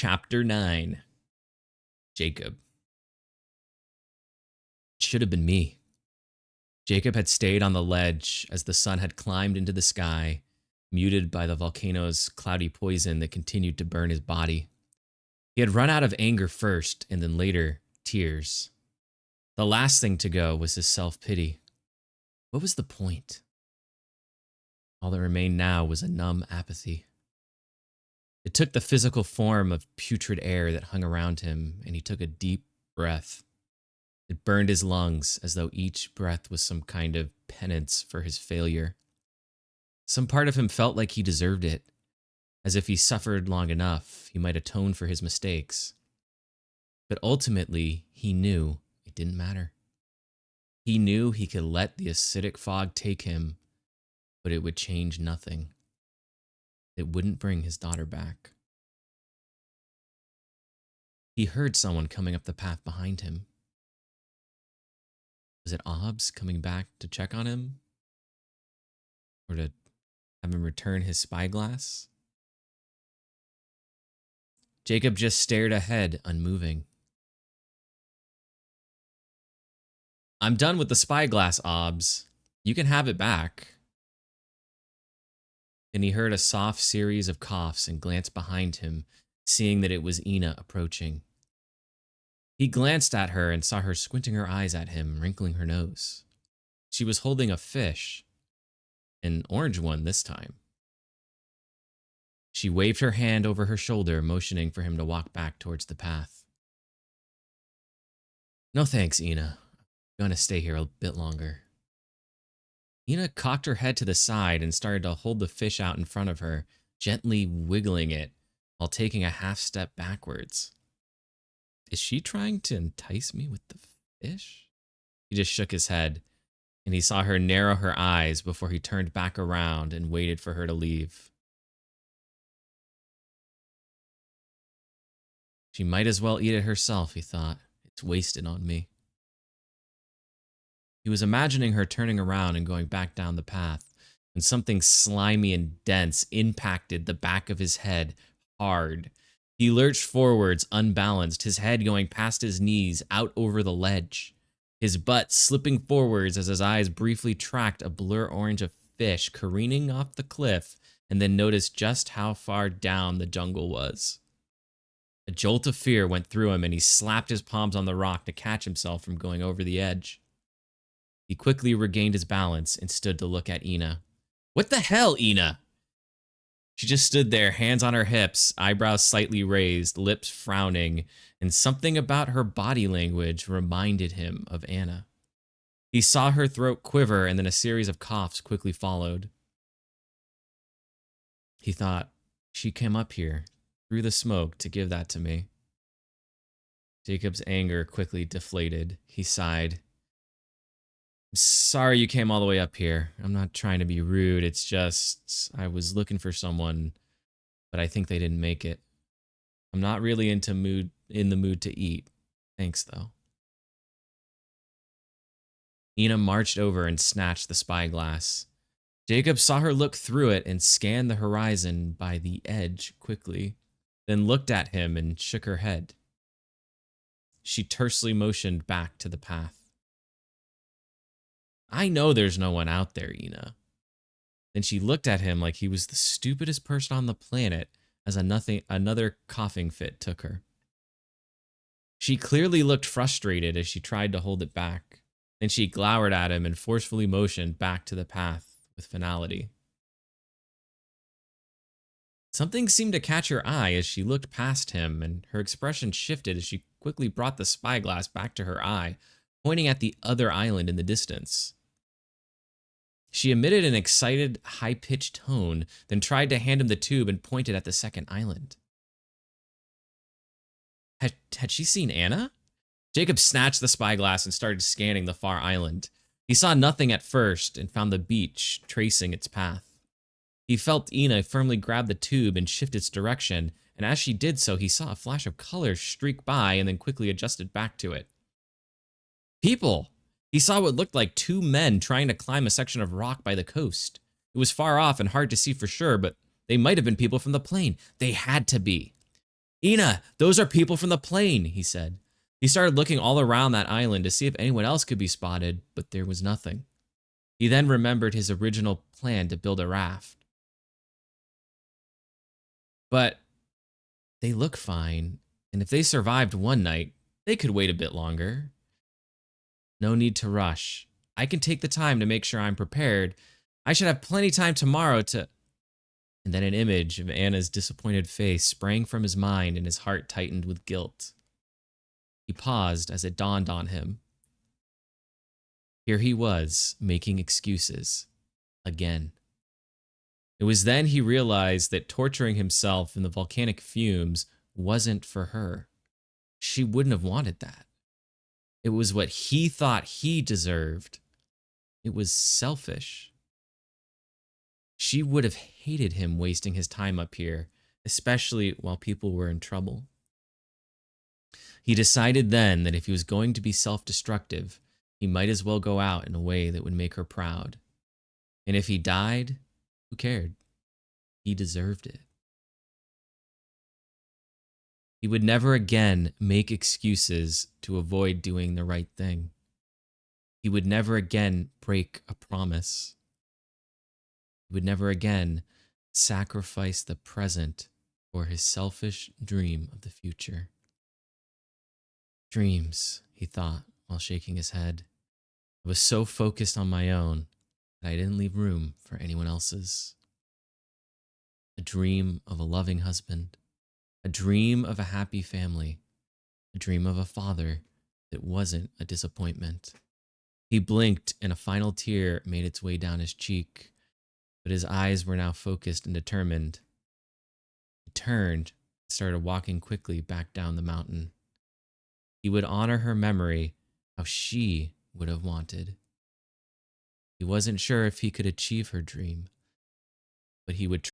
Chapter 9. Jacob. It should have been me. Jacob had stayed on the ledge as the sun had climbed into the sky, muted by the volcano's cloudy poison that continued to burn his body. He had run out of anger first, and then later, tears. The last thing to go was his self-pity. What was the point? All that remained now was a numb apathy. It took the physical form of putrid air that hung around him, and he took a deep breath. It burned his lungs as though each breath was some kind of penance for his failure. Some part of him felt like he deserved it, as if he suffered long enough, he might atone for his mistakes. But ultimately, he knew it didn't matter. He knew he could let the acidic fog take him, but it would change nothing. It wouldn't bring his daughter back. He heard someone coming up the path behind him. Was it Obbs coming back to check on him? Or to have him return his spyglass? Jacob just stared ahead, unmoving. I'm done with the spyglass, Obbs. You can have it back. And he heard a soft series of coughs and glanced behind him, seeing that it was Ina approaching. He glanced at her and saw her squinting her eyes at him, wrinkling her nose. She was holding a fish, an orange one this time. She waved her hand over her shoulder, motioning for him to walk back towards the path. No thanks, Ina. I'm going to stay here a bit longer. Ina cocked her head to the side and started to hold the fish out in front of her, gently wiggling it while taking a half step backwards. Is she trying to entice me with the fish? He just shook his head, and he saw her narrow her eyes before he turned back around and waited for her to leave. She might as well eat it herself, he thought. It's wasted on me. He was imagining her turning around and going back down the path when something slimy and dense impacted the back of his head hard. He lurched forwards, unbalanced, his head going past his knees, out over the ledge. His butt slipping forwards as his eyes briefly tracked a blur orange of fish careening off the cliff and then noticed just how far down the jungle was. A jolt of fear went through him and he slapped his palms on the rock to catch himself from going over the edge. He quickly regained his balance and stood to look at Ina. What the hell, Ina? She just stood there, hands on her hips, eyebrows slightly raised, lips frowning, and something about her body language reminded him of Anna. He saw her throat quiver, and then a series of coughs quickly followed. He thought, she came up here, through the smoke, to give that to me. Jacob's anger quickly deflated. He sighed. I'm sorry you came all the way up here. I'm not trying to be rude. It's just I was looking for someone, but I think they didn't make it. I'm not really in the mood to eat. Thanks, though. Ina marched over and snatched the spyglass. Jacob saw her look through it and scan the horizon by the edge quickly, then looked at him and shook her head. She tersely motioned back to the path. I know there's no one out there, Ina. Then she looked at him like he was the stupidest person on the planet as another coughing fit took her. She clearly looked frustrated as she tried to hold it back. Then she glowered at him and forcefully motioned back to the path with finality. Something seemed to catch her eye as she looked past him, and her expression shifted as she quickly brought the spyglass back to her eye, pointing at the other island in the distance. She emitted an excited, high-pitched tone, then tried to hand him the tube and pointed at the second island. Had she seen Anna? Jacob snatched the spyglass and started scanning the far island. He saw nothing at first and found the beach tracing its path. He felt Ina firmly grab the tube and shift its direction, and as she did so, he saw a flash of color streak by and then quickly adjusted back to it. People! He saw what looked like two men trying to climb a section of rock by the coast. It was far off and hard to see for sure, but they might have been people from the plane. They had to be. Ina, those are people from the plane, he said. He started looking all around that island to see if anyone else could be spotted, but there was nothing. He then remembered his original plan to build a raft. But they look fine, and if they survived one night, they could wait a bit longer. No need to rush. I can take the time to make sure I'm prepared. I should have plenty time tomorrow to. And then an image of Anna's disappointed face sprang from his mind and his heart tightened with guilt. He paused as it dawned on him. Here he was, making excuses. Again. It was then he realized that torturing himself in the volcanic fumes wasn't for her. She wouldn't have wanted that. It was what he thought he deserved. It was selfish. She would have hated him wasting his time up here, especially while people were in trouble. He decided then that if he was going to be self-destructive, he might as well go out in a way that would make her proud. And if he died, who cared? He deserved it. He would never again make excuses to avoid doing the right thing. He would never again break a promise. He would never again sacrifice the present for his selfish dream of the future. Dreams, he thought while shaking his head. I was so focused on my own that I didn't leave room for anyone else's. A dream of a loving husband, a dream of a happy family, a dream of a father that wasn't a disappointment. He blinked and a final tear made its way down his cheek, but his eyes were now focused and determined. He turned and started walking quickly back down the mountain. He would honor her memory how she would have wanted. He wasn't sure if he could achieve her dream, but he would